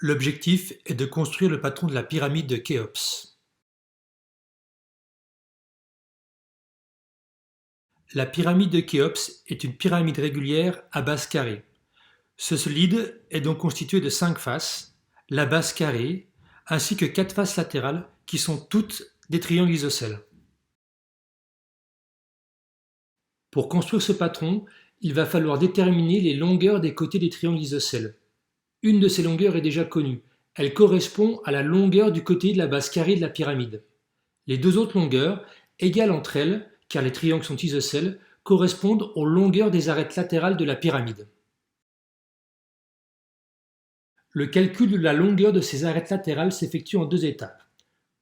L'objectif est de construire le patron de la pyramide de Khéops. La pyramide de Khéops est une pyramide régulière à base carrée. Ce solide est donc constitué de 5 faces, la base carrée, ainsi que 4 faces latérales qui sont toutes des triangles isocèles. Pour construire ce patron, il va falloir déterminer les longueurs des côtés des triangles isocèles. Une de ces longueurs est déjà connue. Elle correspond à la longueur du côté de la base carrée de la pyramide. Les deux autres longueurs, égales entre elles, car les triangles sont isocèles, correspondent aux longueurs des arêtes latérales de la pyramide. Le calcul de la longueur de ces arêtes latérales s'effectue en 2 étapes.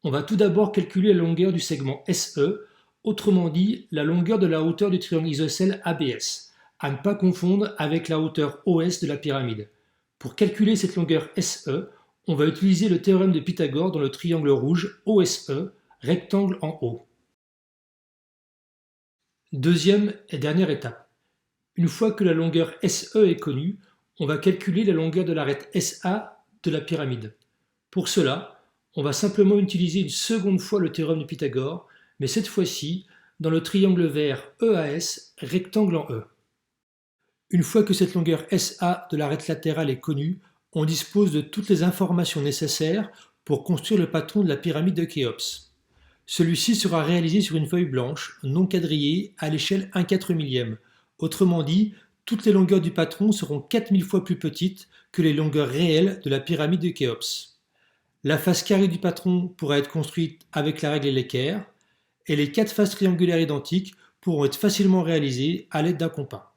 On va tout d'abord calculer la longueur du segment SE, autrement dit la longueur de la hauteur du triangle isocèle ABS, à ne pas confondre avec la hauteur OS de la pyramide. Pour calculer cette longueur SE, on va utiliser le théorème de Pythagore dans le triangle rouge OSE, rectangle en haut. Deuxième et dernière étape. Une fois que la longueur SE est connue, on va calculer la longueur de l'arête SA de la pyramide. Pour cela, on va simplement utiliser une seconde fois le théorème de Pythagore, mais cette fois-ci dans le triangle vert EAS, rectangle en E. Une fois que cette longueur SA de l'arête latérale est connue, on dispose de toutes les informations nécessaires pour construire le patron de la pyramide de Khéops. Celui-ci sera réalisé sur une feuille blanche, non quadrillée, à l'échelle 1/4 millième. Autrement dit, toutes les longueurs du patron seront 4000 fois plus petites que les longueurs réelles de la pyramide de Khéops. La face carrée du patron pourra être construite avec la règle et l'équerre, et les 4 faces triangulaires identiques pourront être facilement réalisées à l'aide d'un compas.